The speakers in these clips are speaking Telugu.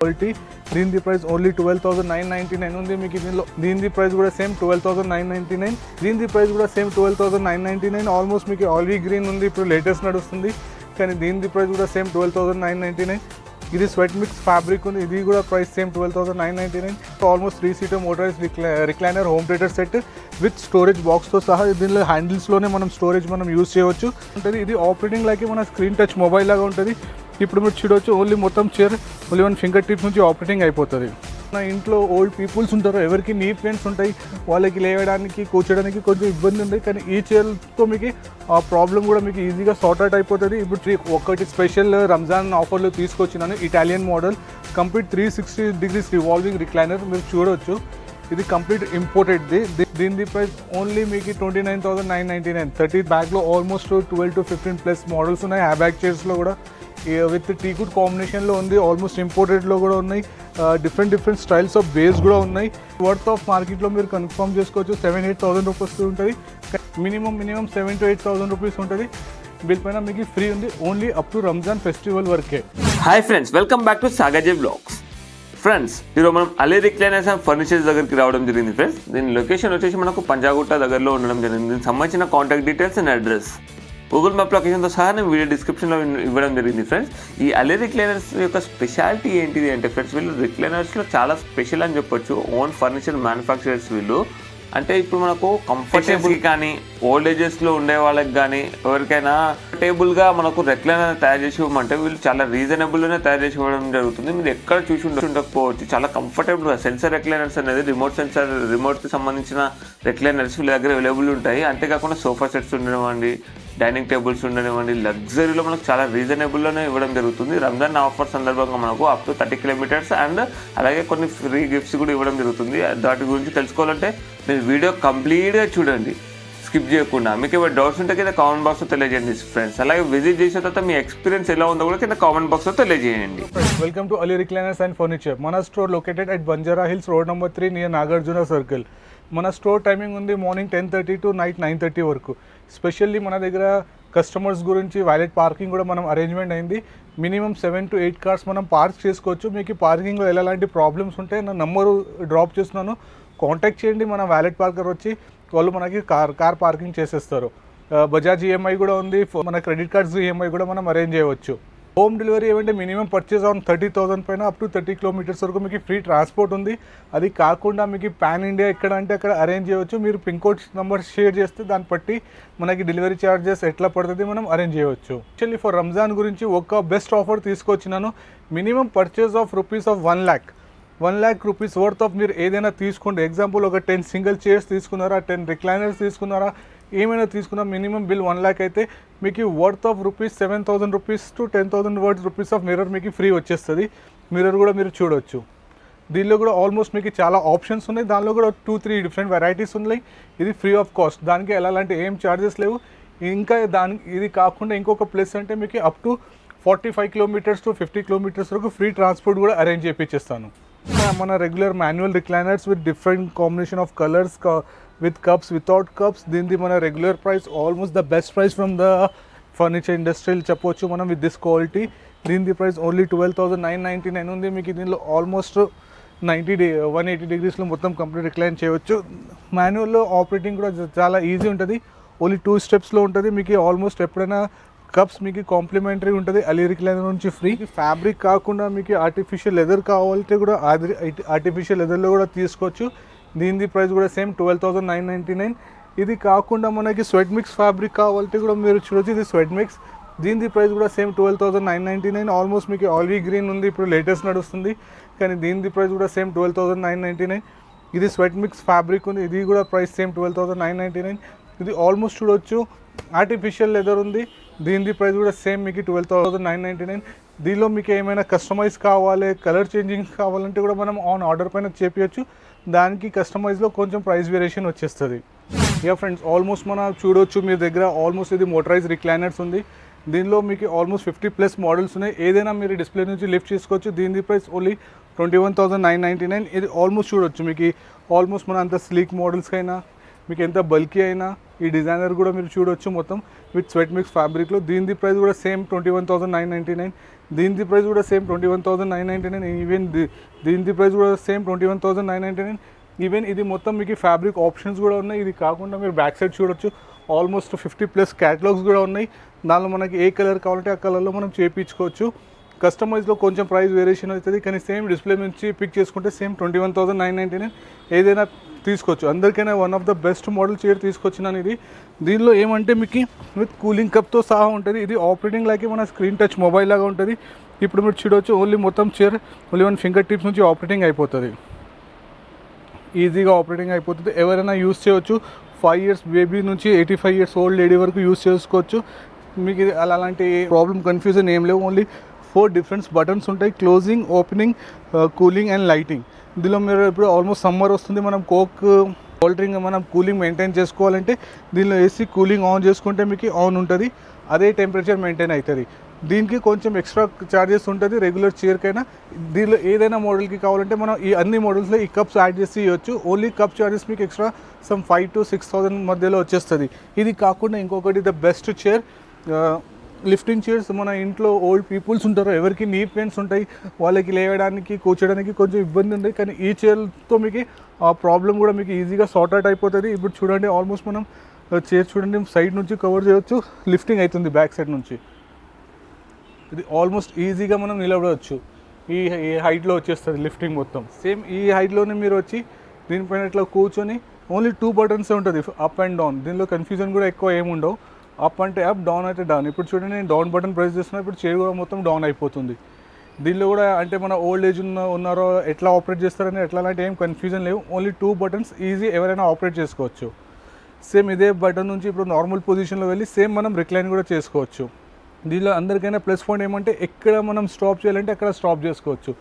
క్వాలిటీ. దీని ప్రైస్ ఓన్లీ 12,999 ఉంది. మీకు దీని ప్రైస్ కూడా సేమ్ 12,999. దీని ప్రైస్ కూడా సేమ్ 12,999. ఆల్మోస్ట్ మీకు ఆలివ్ గ్రీన్ ఉంది, ఇప్పుడు లేటెస్ట్ నడుస్తుంది. కానీ దీని ప్రైస్ కూడా సేమ్ 12,999. ఇది స్వెట్ మిక్స్ ఫ్యాబ్రిక్ ఉంది, ఇది కూడా price same 12,999. Almost three seater motorise recliner home theatre set with storage బాక్స్తో సహా. దీనిలో హ్యాండిల్స్లోనే మనం స్టోరేజ్ యూజ్ చేయవచ్చు ఉంటుంది. ఇది ఆపరేటింగ్ లాగే మన స్క్రీన్ టచ్ మొబైల్ లాగా ఉంటుంది. ఇప్పుడు మీరు చూడవచ్చు ఓన్లీ మొత్తం చైర్ ఓన్లీ 1 ఫింగర్ టిప్స్ నుంచి ఆపరేటింగ్ అయిపోతుంది. నా ఇంట్లో ఓల్డ్ పీపుల్స్ ఉంటారు, ఎవరికి నీ పెయిన్స్ ఉంటాయి, వాళ్ళకి లేవడానికి కూర్చోడానికి కొంచెం ఇబ్బంది ఉంది. కానీ ఈ చైర్తో మీకు ఆ ప్రాబ్లం కూడా మీకు ఈజీగా సార్ట్ అవుట్ అయిపోతుంది. ఇప్పుడు ఒకటి స్పెషల్ రంజాన్ ఆఫర్లో తీసుకొచ్చినాను, Italian model complete 360 degrees revolving recliner. మీరు చూడవచ్చు ఇది కంప్లీట్ ఇంపోర్టెడ్ది. దీని ప్రైస్ ఓన్లీ మీకు 29,999. 30 బ్యాగ్లో ఆల్మోస్ట్ 12 to 15+ మోడల్స్ ఉన్నాయి. హ్యా బ్యాగ్ చైర్స్లో కూడా విత్ టీకుడ్ కాంబినేషన్లో ఉంది. ఆల్మోస్ట్ ఇంపోర్టెడ్లో కూడా ఉన్నాయి. డిఫరెంట్ స్టైల్స్ ఆఫ్ బేస్ కూడా ఉన్నాయి. వర్త్ ఆఫ్ మార్కెట్లో మీరు కన్ఫర్మ్ చేసుకోవచ్చు 7-8,000 రూపీస్ ఉంటుంది. మినిమం 7,000 to 8,000 రూపీస్ ఉంటుంది. బిల్ పైన మీకు ఫ్రీ ఉంది, only up to Ramzan festival వరకే. Hi friends, welcome back to Sagaji vlogs. Friends, ఈరోజు మనం అలీ రిక్లైనర్స్ అండ్ ఫర్నిచర్స్ దగ్గరికి రావడం జరిగింది. ఫ్రెండ్స్, దీని లొకేషన్ వచ్చేసి మనకు పంజాగుట్ట దగ్గరలో ఉండడం జరిగింది. దీనికి సంబంధించిన contact details and address Google map లొకేషన్తో సహా నేను వీడియో డిస్క్రిప్షన్లో ఇవ్వడం జరిగింది. ఫ్రెండ్స్, ఈ అలీ రిక్లైనర్స్ యొక్క స్పెషాలిటీ ఏంటిది అంటే ఫ్రెండ్స్, వీళ్ళు రిక్లైనర్స్లో చాలా స్పెషల్ అని చెప్పొచ్చు. ఓన్ ఫర్నిచర్ మ్యానుఫ్యాక్చరర్స్ వీళ్ళు. అంటే ఇప్పుడు మనకు కంఫర్టబుల్ కానీ ఓల్డ్ ఏజెస్లో ఉండే వాళ్ళకి కానీ ఎవరికైనా కంఫర్టబుల్గా మనకు రిక్లైనర్ తయారు చేసి ఇవ్వమంటే వీళ్ళు చాలా రీజనబుల్గానే తయారు చేసి ఇవ్వడం జరుగుతుంది. మీరు ఎక్కడ చూసి ఉండకపోవచ్చు, చాలా కంఫర్టబుల్గా సెన్సర్ రిక్లైనర్స్ అనేది రిమోట్కి సంబంధించిన రిక్లైనర్స్ వీళ్ళ దగ్గర అవైలబుల్ ఉంటాయి. అంతేకాకుండా సోఫా సెట్స్ ఉండనివ్వండి, డైనింగ్ టేబుల్స్ ఉండనివ్వండి, లగ్జరీలో మనకు చాలా రీజనబుల్లోనే ఇవ్వడం జరుగుతుంది. రంజాన్ ఆఫర్ సందర్భంగా మనకు అప్ టు 30 kilometers అండ్ అలాగే కొన్ని ఫ్రీ గిఫ్ట్స్ కూడా ఇవ్వడం జరుగుతుంది. దాటి గురించి తెలుసుకోవాలంటే మీరు వీడియో కంప్లీట్గా చూడండి, స్కిప్ చేయకుండా. మీకు ఏమైనా డౌట్స్ ఉంటే కింద కామెంట్ బాక్స్లో తెలియజేయండి ఫ్రెండ్స్. అలాగే విజిట్ చేసిన తర్వాత మీ ఎక్స్పీరియన్స్ ఎలా ఉందో కూడా కింద కామెంట్ బాక్స్లో తెలియజేయండి. Welcome to Ali recliners and furniture. మన store located at Banjara Hills, road number 3 near Nagarjuna circle. మన స్టోర్ టైమింగ్ ఉంది మార్నింగ్ 10:30 to నైట్ 9:30 వరకు. స్పెషల్లీ మన దగ్గర కస్టమర్స్ గురించి వాలెట్ పార్కింగ్ కూడా మనం అరేంజ్మెంట్ అయింది. మినిమం 7 to 8 కార్స్ మనం పార్క్ చేసుకోవచ్చు. మీకు పార్కింగ్లో ఎలాంటి ప్రాబ్లమ్స్ ఉంటే నా నంబరు డ్రాప్ చేస్తున్నాను, కాంటాక్ట్ చేయండి. మన వాలెట్ పార్కర్ వచ్చి వాళ్ళు మనకి కార్ పార్కింగ్ చేసేస్తారు. బజాజ్ ఈఎంఐ కూడా ఉంది, మన క్రెడిట్ కార్డ్స్ ఈఎంఐ కూడా మనం అరేంజ్ చేయవచ్చు. హోమ్ డెలివరీ ఏమంటే మినిమం పర్చేస్ ఆన్ 30,000 పైన అప్ టు 30 kilometers వరకు మీకు ఫ్రీ ట్రాన్స్పోర్ట్ ఉంది. అది కాకుండా మీకు పాన్ ఇండియా ఎక్కడ అంటే అక్కడ అరేంజ్ చేయవచ్చు. మీరు పిన్ కోడ్ నెంబర్ షేర్ చేస్తే దాన్ని బట్టి మనకి డెలివరీ ఛార్జెస్ ఎట్లా పడుతుంది మనం అరేంజ్ చేయవచ్చు. యాక్చువల్లీ ఫర్ రంజాన్ గురించి ఒక బెస్ట్ ఆఫర్ తీసుకొచ్చినాను. Minimum purchase of rupees of 1 lakh rupees worth of మీరు ఏదైనా తీసుకోండి. ఎగ్జాంపుల్ ఒక 10 సింగిల్ చైర్స్ తీసుకున్నారా, 10 రిక్లైనర్స్ తీసుకున్నారా, ఏమైనా తీసుకున్నా మినిమం బిల్ 1 lakh అయితే మీకు worth of rupees 7,000 rupees to 10,000 rupees of mirror మీకు ఫ్రీ వచ్చేస్తుంది. మిర్రర్ కూడా మీరు చూడవచ్చు. దీనిలో కూడా ఆల్మోస్ట్ మీకు చాలా ఆప్షన్స్ ఉన్నాయి. దానిలో కూడా 2-3 డిఫరెంట్ వెరైటీస్ ఉన్నాయి. ఇది ఫ్రీ ఆఫ్ కాస్ట్, దానికి ఎలాంటి ఏం ఛార్జెస్ లేవు. ఇంకా ఇది కాకుండా ఇంకొక ప్లేస్ అంటే మీకు up to 45 kilometers to 50 kilometers వరకు ఫ్రీ ట్రాన్స్పోర్ట్ కూడా అరేంజ్ చేయించేస్తాను. మన regular manual recliners with different combination of colours with cups, without cups. దీనిది మన regular price almost the best price from the furniture ఇండస్ట్రీలు చెప్పవచ్చు మనం. విత్ దిస్ క్వాలిటీ దీని ప్రైస్ ఓన్లీ 12,999 ఉంది. మీకు దీనిలో ఆల్మోస్ట్ 180 degrees మొత్తం కంప్లీట్ రిక్లైన్ చేయవచ్చు. మాన్యువల్లో ఆపరేటింగ్ కూడా చాలా ఈజీ ఉంటుంది, ఓన్లీ 2 steps ఉంటుంది. మీకు ఆల్మోస్ట్ ఎప్పుడైనా కప్స్ మీకు కాంప్లిమెంటరీ ఉంటుంది అలీ రిక్లైనర్ నుంచి ఫ్రీ. ఫ్యాబ్రిక్ కాకుండా మీకు ఆర్టిఫిషియల్ లెదర్ కావాలంటే కూడా ఆర్టిఫిషియల్ లెదర్లో కూడా తీసుకోవచ్చు. దీని ప్రైస్ కూడా సేమ్ 12,999. ఇది కాకుండా మనకి స్వెట్ మిక్స్ ఫ్యాబ్రిక్ కావాలంటే కూడా మీరు చూడొచ్చు, ఇది స్వెట్ మిక్స్. దీని ప్రైస్ కూడా సేమ్ 12,999. ఆల్మోస్ట్ మీకు ఆలివ్ గ్రీన్ ఉంది, ఇప్పుడు లేటెస్ట్ నడుస్తుంది. కానీ దీని ప్రైస్ కూడా సేమ్ 12,999. ఇది స్వెట్ మిక్స్ ఫ్యాబ్రిక్ ఉంది, ఇది కూడా ప్రైస్ సేమ్ 12,999. ఇది ఆల్మోస్ట్ చూడొచ్చు ఆర్టిఫిషియల్ లెదర్ ఉంది. దీని ప్రైస్ కూడా సేమ్ మీకు 12,999. దీనిలో మీకు ఏమైనా కస్టమైజ్ కావాలి, కలర్ చేంజింగ్ కావాలంటే కూడా మనం ఆన్ ఆర్డర్ పైన చేపించచ్చు. దానికి కస్టమైజ్లో కొంచెం ప్రైస్ వేరియేషన్ వచ్చేస్తుంది. యా ఫ్రెండ్స్, ఆల్మోస్ట్ మనం చూడవచ్చు మీ దగ్గర ఆల్మోస్ట్ ఇది మోటరైజ్ రిక్లైనర్స్ ఉంది. దీనిలో మీకు ఆల్మోస్ట్ 50+ మోడల్స్ ఉన్నాయి. ఏదైనా మీరు డిస్ప్లే నుంచి లిఫ్ట్ చేసుకోవచ్చు. దీని ప్రైస్ ఓన్లీ 21,999. ఇది ఆల్మోస్ట్ చూడవచ్చు మీకు ఆల్మోస్ట్ మన అంత స్లీక్ మోడల్స్కి అయినా, మీకు ఎంత బల్కీ అయినా ఈ డిజైనర్ కూడా మీరు చూడొచ్చు మొత్తం విత్ స్వెట్ మిక్స్ ఫ్యాబ్రిక్లో. దీని ప్రైస్ కూడా సేమ్ 21,999. దీని ప్రైస్ కూడా సేమ్ 21,999. ఈవెన్ దీని ప్రైస్ కూడా సేమ్ 21,999. ఈవెన్ ఇది మొత్తం మీకు ఫ్యాబ్రిక్ ఆప్షన్స్ కూడా ఉన్నాయి. ఇది కాకుండా మీరు బ్యాక్ సైడ్ చూడొచ్చు ఆల్మోస్ట్ 50+ క్యాటలాగ్స్ కూడా ఉన్నాయి. దానిలో మనకి ఏ కలర్ కావాలంటే ఆ కలర్లో మనం చేయించుకోవచ్చు. కస్టమైజ్లో కొంచెం ప్రైస్ వేరియేషన్ అవుతుంది, కానీ సేమ్ డిస్ప్లే నుంచి పిక్ చేసుకుంటే సేమ్ 21,999 ఏదైనా తీసుకోవచ్చు. అందరికైనా one of the best model chair తీసుకొచ్చినాను ఇది. దీనిలో ఏమంటే మీకు విత్ కూలింగ్ కప్తో సహా ఉంటుంది. ఇది ఆపరేటింగ్ లాగే మన స్క్రీన్ టచ్ మొబైల్ లాగా ఉంటుంది. ఇప్పుడు మీరు చూడవచ్చు ఓన్లీ మొత్తం చైర్ ఓన్లీ 1 ఫింగర్ టిప్స్ నుంచి ఆపరేటింగ్ అయిపోతుంది. ఈజీగా ఆపరేటింగ్ అయిపోతుంది. ఎవరైనా యూస్ చేయవచ్చు. 5 ఇయర్స్ బేబీ నుంచి 85 ఇయర్స్ ఓల్డ్ లేడీ వరకు యూస్ చేసుకోవచ్చు. మీకు ఇది అలాంటి ప్రాబ్లం కన్ఫ్యూజన్ ఏం లేవు. ఓన్లీ 4 డిఫరెంట్ బటన్స్ ఉంటాయి: closing, opening, cooling and lighting. ఇందులో మీరు ఇప్పుడు ఆల్మోస్ట్ సమ్మర్ వస్తుంది, మనం కోల్డ్ డ్రింక్ మనం కూలింగ్ మెయింటైన్ చేసుకోవాలంటే దీనిలో ఏసీ కూలింగ్ ఆన్ చేసుకుంటే మీకు ఆన్ ఉంటుంది, అదే టెంపరేచర్ మెయింటైన్ అవుతుంది. దీనికి కొంచెం ఎక్స్ట్రా ఛార్జెస్ ఉంటుంది రెగ్యులర్ చైర్కైనా. దీనిలో ఏదైనా మోడల్కి కావాలంటే మనం ఈ అన్ని మోడల్స్లో ఈ కప్స్ యాడ్ చేసి ఇవ్వచ్చు. ఓన్లీ కప్ ఛార్జెస్ మీకు ఎక్స్ట్రా సమ్ 5,000 to 6,000 మధ్యలో వచ్చేస్తుంది. ఇది కాకుండా ఇంకొకటి the best chair, lifting chairs. మన ఇంట్లో ఓల్డ్ పీపుల్స్ ఉంటారు, ఎవరికి నీ పెయిన్స్ ఉంటాయి, వాళ్ళకి లేవడానికి కూర్చోడానికి కొంచెం ఇబ్బంది ఉంది, కానీ ఈ చైర్తో మీకు ఆ ప్రాబ్లం కూడా మీకు ఈజీగా సార్ట్ అవుట్ అయిపోతుంది. ఇప్పుడు చూడండి ఆల్మోస్ట్ మనం చైర్ చూడండి సైడ్ నుంచి కవర్ చేయవచ్చు, లిఫ్టింగ్ అవుతుంది బ్యాక్ సైడ్ నుంచి. ఇది ఆల్మోస్ట్ ఈజీగా మనం నిలబడవచ్చు. ఈ హైట్లో వచ్చేస్తుంది లిఫ్టింగ్ మొత్తం. సేమ్ ఈ హైట్లోనే మీరు వచ్చి దీనిపైన ఇట్లా కూర్చొని ఓన్లీ 2 బటన్స్ ఉంటుంది, అప్ అండ్ డౌన్. దీనిలో కన్ఫ్యూజన్ కూడా ఎక్కువ ఏముండవు. అప్ అంటే అప్, డౌన్ అయితే డౌన్. ఇప్పుడు చూడండి నేను డౌన్ బటన్ ప్రెస్ చేస్తున్నా, ఇప్పుడు చైర్ కూడా మొత్తం డౌన్ అయిపోతుంది. దీనిలో కూడా అంటే మన ఓల్డ్ ఏజ్ ఉన్నారో ఎట్లా ఆపరేట్ చేస్తారని ఎట్లా అలాంటి ఏం కన్ఫ్యూజన్ లేవు. ఓన్లీ 2 బటన్స్, ఈజీ ఎవరైనా ఆపరేట్ చేసుకోవచ్చు. సేమ్ ఇదే బటన్ నుంచి ఇప్పుడు నార్మల్ పొజిషన్లో వెళ్ళి సేమ్ మనం రిక్లైన్ కూడా చేసుకోవచ్చు. దీనిలో అందరికైనా ప్లస్ పాయింట్ ఏమంటే ఎక్కడ మనం స్టాప్ చేయాలంటే అక్కడ స్టాప్ చేసుకోవచ్చు.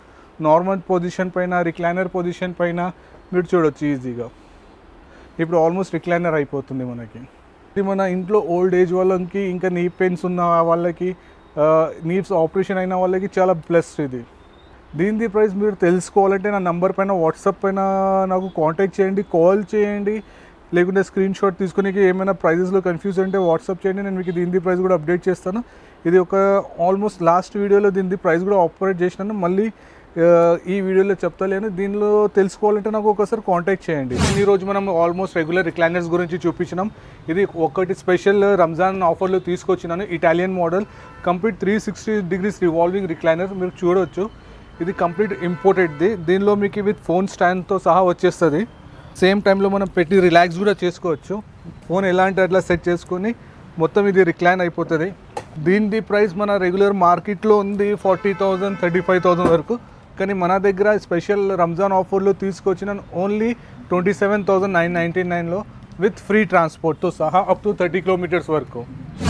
నార్మల్ పొజిషన్ పైన, రిక్లైనర్ పొజిషన్ పైన మీరు చూడవచ్చు ఈజీగా. ఇప్పుడు ఆల్మోస్ట్ రిక్లైనర్ అయిపోతుంది మనకి. ఇది మన ఇంట్లో ఓల్డ్ ఏజ్ వాళ్ళకి, ఇంకా నీ పెయిన్స్ ఉన్న వాళ్ళకి, నీవ్స్ ఆపరేషన్ అయిన వాళ్ళకి చాలా ప్లస్ ఇది. దీని ప్రైస్ మీరు తెలుసుకోవాలంటే నా నంబర్ పైన వాట్సాప్ పైన నాకు కాంటాక్ట్ చేయండి, కాల్ చేయండి, లేకుంటే స్క్రీన్ షాట్ తీసుకుని ఏమైనా ప్రైజెస్లో కన్ఫ్యూజ్ అంటే వాట్సాప్ చేయండి. నేను మీకు దీని ప్రైస్ కూడా అప్డేట్ చేస్తాను. ఇది ఒక ఆల్మోస్ట్ లాస్ట్ వీడియోలో దీని ప్రైస్ కూడా ఆపరేట్ చేసినాను, మళ్ళీ ఈ వీడియోలో చెప్తలేను. దీనిలో తెలుసుకోవాలంటే నాకు ఒకసారి కాంటాక్ట్ చేయండి. ఈరోజు మనం ఆల్మోస్ట్ రెగ్యులర్ రిక్లైనర్స్ గురించి చూపించినాం. ఇది ఒకటి స్పెషల్ రంజాన్ ఆఫర్లో తీసుకొచ్చినాను, Italian model complete 360 degrees revolving recliner. మీరు చూడవచ్చు ఇది కంప్లీట్ ఇంపోర్టెడ్ది. దీనిలో మీకు విత్ ఫోన్ స్టాండ్తో సహా వచ్చేస్తుంది. సేమ్ టైంలో మనం పెట్టి రిలాక్స్ కూడా చేసుకోవచ్చు. ఫోన్ ఎలా అంటే అట్లా సెట్ చేసుకొని మొత్తం ఇది రిక్లైన్ అయిపోతుంది. దీని ప్రైస్ మన రెగ్యులర్ మార్కెట్లో ఉంది 40,000 35,000 వరకు, కానీ మన దగ్గర స్పెషల్ రంజాన్ ఆఫర్లో తీసుకొచ్చిన ఓన్లీ 27,999లో విత్ ఫ్రీ ట్రాన్స్పోర్ట్తో సహా అప్ టు 30 kilometers వరకు.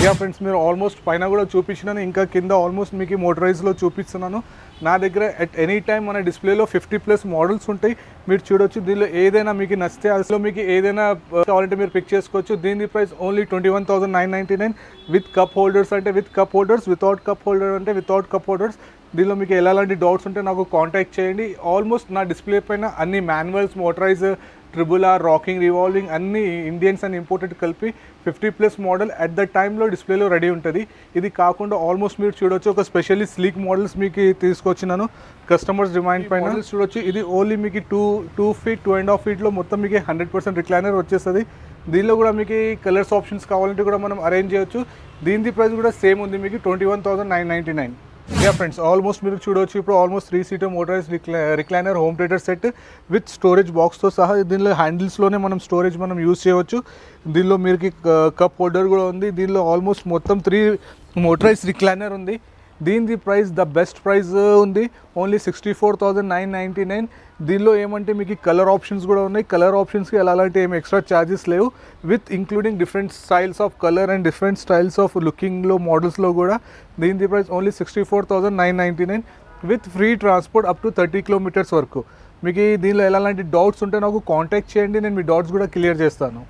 యా ఫ్రెండ్స్, మీరు ఆల్మోస్ట్ పైన కూడా చూపించినాను, ఇంకా కింద ఆల్మోస్ట్ మీకు మోటరైజ్లో చూపిస్తున్నాను. నా దగ్గర ఎట్ ఎనీ టైం మన డిస్ప్లేలో 50+ మోడల్స్ ఉంటాయి, మీరు చూడొచ్చు. దీనిలో ఏదైనా మీకు నచ్చితే అసలు మీకు ఏదైనా కావాలంటే మీరు పిక్ చేసుకోవచ్చు. దీని price only 21,999 with cup holders అంటే with cup holders, without cup holder అంటే వితౌట్ కప్ హోల్డర్స్. దీనిలో మీకు ఎలాంటి డౌట్స్ ఉంటే నాకు కాంటాక్ట్ చేయండి. ఆల్మోస్ట్ నా డిస్ప్లే పైన అన్ని manuals, motorise, triple R, rocking, revolving అన్ని ఇండియన్స్ అండ్ ఇంపోర్టెడ్ కలిపి 50+ మోడల్ అట్ ద టైంలో డిస్ప్లేలో రెడీ ఉంటుంది. ఇది కాకుండా ఆల్మోస్ట్ మీరు చూడొచ్చు ఒక స్పెషల్లీ స్లీక్ మోడల్స్ మీకు తీసుకొచ్చినాను కస్టమర్స్ డిమాండ్ పైన. మోడల్స్ చూడొచ్చు. ఇది ఓన్లీ మీకు 2 feet 2.5 feetలో మొత్తం మీకు 100% రిక్లైనర్ వచ్చేస్తుంది. దీనిలో కూడా మీకు కలర్స్ ఆప్షన్స్ కావాలంటే కూడా మనం అరేంజ్ చేయొచ్చు. దీని ప్రైస్ కూడా సేమ్ ఉంది మీకు 21,999. యా ఫ్రెండ్స్, ఆల్మోస్ట్ మీరు చూడవచ్చు ఇప్పుడు almost 3-seater motorise recliner home theatre set with storage బాక్స్తో సహా. దీనిలో హ్యాండిల్స్లోనే మనం స్టోరేజ్ మనం యూజ్ చేయవచ్చు. దీనిలో మీరు కప్ హోల్డర్ కూడా ఉంది. దీనిలో ఆల్మోస్ట్ మొత్తం 3 మోటరైజ్ రిక్లైనర్ ఉంది. దీని ప్రైస్ ద బెస్ట్ ప్రైస్ ఉంది ఓన్లీ 64,999. దీనిలో ఏమంటే మీకు కలర్ ఆప్షన్స్ కూడా ఉన్నాయి. కలర్ ఆప్షన్స్కి అలాంటి ఏమి ఎక్స్ట్రా ఛార్జెస్ లేవు, with including different styles of colour and different styles of లుకింగ్లో మోడల్స్లో కూడా. దీని price only 64,999 with free transport up to 30 kilometers వరకు. మీకు దీనిలో ఎలాంటి డౌట్స్ ఉంటే నాకు కాంటాక్ట్ చేయండి, నేను మీ డౌట్స్ కూడా క్లియర్ చేస్తాను.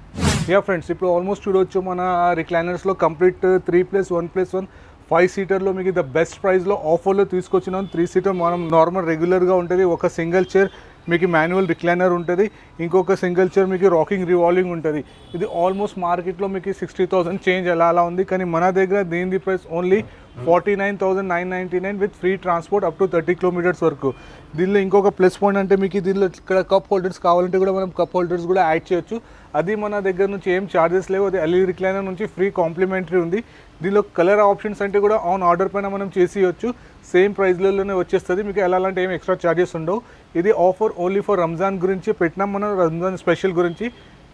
యా ఫ్రెండ్స్, ఇప్పుడు ఆల్మోస్ట్ చూడవచ్చు మన రిక్లైనర్స్లో కంప్లీట్ 3+1+1 5-seaterలో మీకు ద బెస్ట్ ప్రైస్లో ఆఫర్లో తీసుకొచ్చినాం. 3-seater మనం నార్మల్ రెగ్యులర్గా ఉంటుంది. ఒక సింగిల్ చైర్ మీకు మాన్యువల్ రిక్లైనర్ ఉంటుంది, ఇంకొక సింగిల్ చైర్ మీకు రాకింగ్ రివాల్వింగ్ ఉంటుంది. ఇది ఆల్మోస్ట్ మార్కెట్లో మీకు 60,000 చేంజ్ అలా ఉంది, కానీ మన దగ్గర దీని price only 49,999 with free transport up to 30 kilometres వరకు. దీనిలో ఇంకొక ప్లస్ పాయింట్ అంటే మీకు దీనిలో ఇక్కడ కప్ హోల్డర్స్ కావాలంటే కూడా మనం కప్ హోల్డర్స్ కూడా యాడ్ చేయొచ్చు. అది మన దగ్గర నుంచి ఏం ఛార్జెస్ లేవు, అది ఎల్ఈడి రిక్లైనర్ నుంచి ఫ్రీ కాంప్లిమెంటరీ ఉంది. దీనిలో కలర్ ఆప్షన్స్ అంటే కూడా ఆన్ ఆర్డర్ పైన మనం చేసి ఇవ్వచ్చు, సేమ్ ప్రైస్లలోనే వచ్చేస్తుంది, మీకు అలాంటి ఏం ఎక్స్ట్రా ఛార్జెస్ ఉండవు. ఇది ఆఫర్ ఓన్లీ ఫర్ రంజాన్ గురించి పెట్టినాం మనం, రంజాన్ స్పెషల్ గురించి.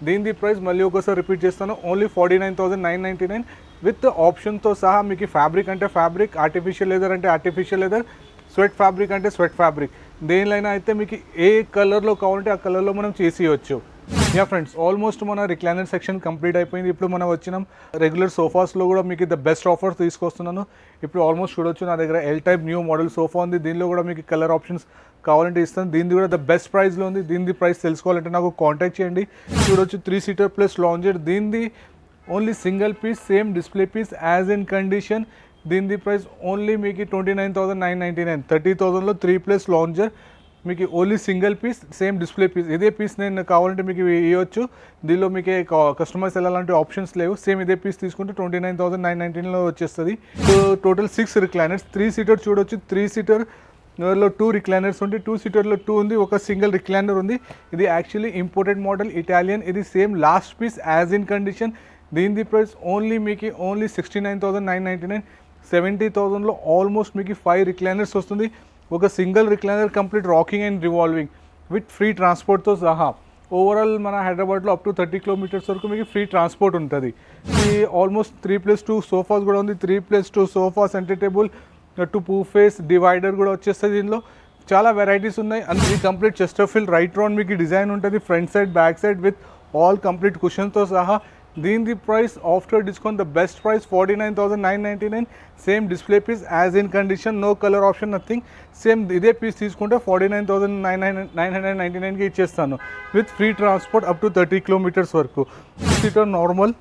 దీని ప్రైస్ మళ్ళీ ఒకసారి రిపీట్ చేస్తాను, ఓన్లీ 49,999 విత్ ఆప్షన్తో సహా. మీకు ఫ్యాబ్రిక్ అంటే ఫ్యాబ్రిక్, ఆర్టిఫిషియల్ లెదర్ అంటే ఆర్టిఫిషియల్ లెదర్, స్వెట్ ఫ్యాబ్రిక్ అంటే స్వెట్ ఫ్యాబ్రిక్, దేనిలైనా అయితే మీకు ఏ కలర్లో కావాలంటే ఆ కలర్లో మనం చేసి ఇవ్వచ్చు. యా ఫ్రెండ్స్, ఆల్మోస్ట్ మన రిక్లైనర్ సెక్షన్ కంప్లీట్ అయిపోయింది. ఇప్పుడు మనం వచ్చినాం రెగ్యులర్ సోఫాస్లో కూడా మీకు ద బెస్ట్ ఆఫర్స్ తీసుకొస్తున్నాను. ఇప్పుడు ఆల్మోస్ట్ చూడొచ్చు నా దగ్గర L type new model sofa ఉంది. దీనిలో కూడా మీకు కలర్ ఆప్షన్స్ కావాలంటే ఇస్తాను. దీనిది కూడా ద బెస్ట్ ప్రైస్లో ఉంది. దీనిది ప్రైస్ తెలుసుకోవాలంటే నాకు కాంటాక్ట్ చేయండి. చూడొచ్చు 3 సీటర్ ప్లస్ లాంజర్. దీనిది only single piece, same display piece as in condition. దీనిది ప్రైస్ ఓన్లీ మీకు 29,999, 30,000లో 3 ప్లస్ లాంజర్ మీకు only single piece, same display piece. ఇదే పీస్ నేను కావాలంటే మీకు ఇవ్వచ్చు. దీనిలో మీకు కస్టమైజ్ అలాంటి ఆప్షన్స్ లేవు. సేమ్ ఇదే పీస్ తీసుకుంటే 29,999లో వచ్చేస్తుంది. So total 6 recliners. 3 సీటర్ చూడొచ్చు, 3 సీటర్లో 2 రిక్లైనర్స్ ఉంది, 2 సీటర్లో 2 ఉంది, ఒక సింగిల్ రిక్లైనర్ ఉంది. ఇది యాక్చువల్లీ ఇంపోర్టెడ్ మోడల్, ఇటాలియన్. ఇది same last piece as in condition. దీని ప్రైస్ ఓన్లీ మీకు ఓన్లీ 69,999, 70,000లో ఆల్మోస్ట్ మీకు 5 రిక్లైనర్స్ వస్తుంది. ఒక single recliner complete rocking and revolving with free ట్రాన్స్పోర్ట్తో సహా. ఓవరాల్ మన హైదరాబాద్లో అప్ టు 30 కిలోమీటర్స్ వరకు మీకు ఫ్రీ ట్రాన్స్పోర్ట్ ఉంటుంది. ఇది ఆల్మోస్ట్ 3+2 సోఫాస్ కూడా ఉంది. 3+2 sofa, centre table, 2 pouf face, divider కూడా వచ్చేస్తుంది. దీనిలో చాలా వెరైటీస్ ఉన్నాయి. And complete chesterfield right round మీకు డిజైన్ ఉంటుంది, front side back side with all complete కుషన్తో సహా. దీని price after discount the best price 49,999, same display piece as in condition, no colour option, nothing. Same ఇదే పీస్ తీసుకుంటే 49,999కి ఇచ్చేస్తాను with free transport up to 30 kilometres వరకు. Seater normal,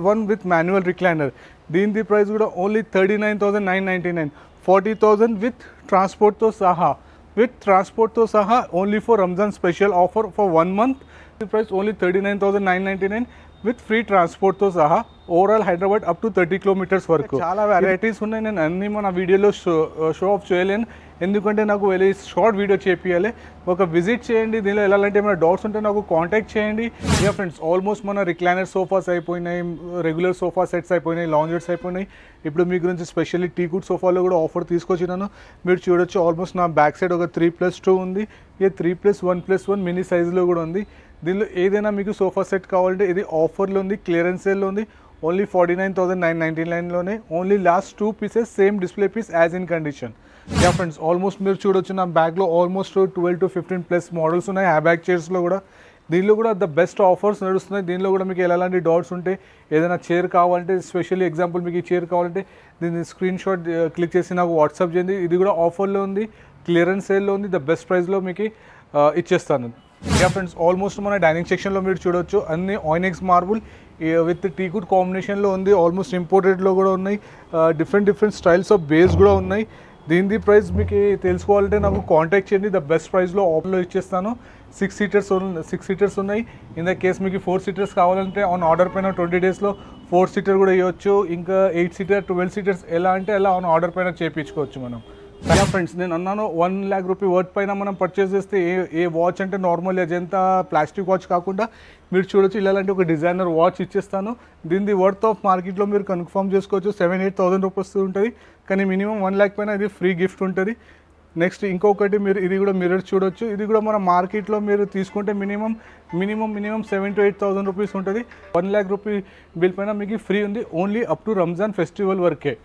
one with manual recliner. దీని ప్రైస్ కూడా ఓన్లీ 39,999, 40,000 విత్ ట్రాన్స్పోర్ట్తో సహా only for Ramzan special offer for 1 month. Price only 39,999 with free ట్రాన్స్పోర్ట్తో సహా. Overall Hyderabad up to 30 kilometres వరకు. చాలా వెరైటీస్ ఉన్నాయి. నేను అన్ని మన వీడియోలో షో ఆఫ్ చేయలేను, ఎందుకంటే నాకు వెళ్ళి షార్ట్ వీడియో చేపియాలి. ఒక విజిట్ చేయండి. దీనిలో ఎలాంటి ఏమైనా డౌట్స్ ఉంటే నాకు కాంటాక్ట్ చేయండి. యా ఫ్రెండ్స్, ఆల్మోస్ట్ మన రిక్లైనర్ సోఫాస్ అయిపోయినాయి, రెగ్యులర్ సోఫా సెట్స్ అయిపోయినాయి, లాంజర్స్ అయిపోయినాయి. ఇప్పుడు మీ గురించి స్పెషల్లీ టీకుడ్ సోఫాలో కూడా ఆఫర్ తీసుకొచ్చినాను. మీరు చూడొచ్చు ఆల్మోస్ట్ నా బ్యాక్ సైడ్ ఒక 3+2 ఉంది, ఇది 3+1+1 మినీ సైజులో కూడా ఉంది. దీనిలో ఏదైనా మీకు సోఫా సెట్ కావాలంటే ఇది ఆఫర్లో ఉంది, క్లియరెన్స్ సేల్లో ఉంది. ఓన్లీ 49,999లోనే, only last 2 pieces, same display piece as in condition. Yeah friends, almost మీరు చూడొచ్చు నా బ్యాగ్లో ఆల్మోస్ట్ 12 to 15+ మోడల్స్ ఉన్నాయి. ఆ బ్యాగ్ చైర్స్లో కూడా దీనిలో కూడా ద బెస్ట్ ఆఫర్స్ నడుస్తున్నాయి. దీనిలో కూడా మీకు ఎలాంటి డౌట్స్ ఉంటే, ఏదైనా చైర్ కావాలంటే, స్పెషల్లీ ఎగ్జాంపుల్ మీకు ఈ చైర్ కావాలంటే దీన్ని స్క్రీన్ షాట్ క్లిక్ చేసి నాకు వాట్సాప్ చేయండి. ఇది కూడా ఆఫర్లో ఉంది, క్లియరెన్స్ సేల్లో ఉంది, ద బెస్ట్ ప్రైస్లో మీకు ఇచ్చేస్తాను. యా ఫ్రెండ్స్, ఆల్మోస్ట్ మన డైనింగ్ సెక్షన్లో మీరు చూడొచ్చు అన్ని ఆయినెక్స్ మార్బుల్ విత్ టీకుడ్ కాంబినేషన్లో ఉంది. ఆల్మోస్ట్ ఇంపోర్టెడ్లో కూడా ఉన్నాయి. డిఫరెంట్ స్టైల్స్ ఆఫ్ బేస్ కూడా ఉన్నాయి. దీని ప్రైస్ మీకు తెలుసుకోవాలంటే నాకు కాంటాక్ట్ చేయండి. ద బెస్ట్ ప్రైస్లో ఆఫర్లో ఇచ్చేస్తాను. 6 సీటర్స్ ఉన్నాయి. ఇన్ ద కేస్ మీకు 4 సీటర్స్ కావాలంటే ఆన్ ఆర్డర్ పైన 20 డేస్లో 4 సీటర్ కూడా ఇవ్వచ్చు. ఇంకా 8 సీటర్, 12 సీటర్స్ ఎలా అంటే అలా ఆన్ ఆర్డర్ పైన చేయించుకోవచ్చు మనం. యా ఫ్రెండ్స్, నేను అన్నాను 1 lakh రూపీ వర్త్ పైన మనం పర్చేస్ చేస్తే ఏ వాచ్ అంటే నార్మల్ అజంతా ప్లాస్టిక్ వాచ్ కాకుండా మీరు చూడొచ్చు ఇలాంటి ఒక డిజైనర్ వాచ్ ఇచ్చేస్తాను. దీని వర్త్ ఆఫ్ మార్కెట్లో మీరు కన్ఫర్మ్ చేసుకోవచ్చు 7-8,000 రూపీస్ ఉంటుంది, కానీ మినిమం 1 lakh పైన ఇది ఫ్రీ గిఫ్ట్ ఉంటుంది. నెక్స్ట్ ఇంకొకటి మీరు ఇది కూడా మిర్రర్ చూడొచ్చు. ఇది కూడా మన మార్కెట్లో మీరు తీసుకుంటే మినిమం 7 to 8,000 రూపీస్ ఉంటుంది. 1 lakh రూపీ బిల్ పైన మీకు ఫ్రీ ఉంది, only up to Ramzan festival వరకే.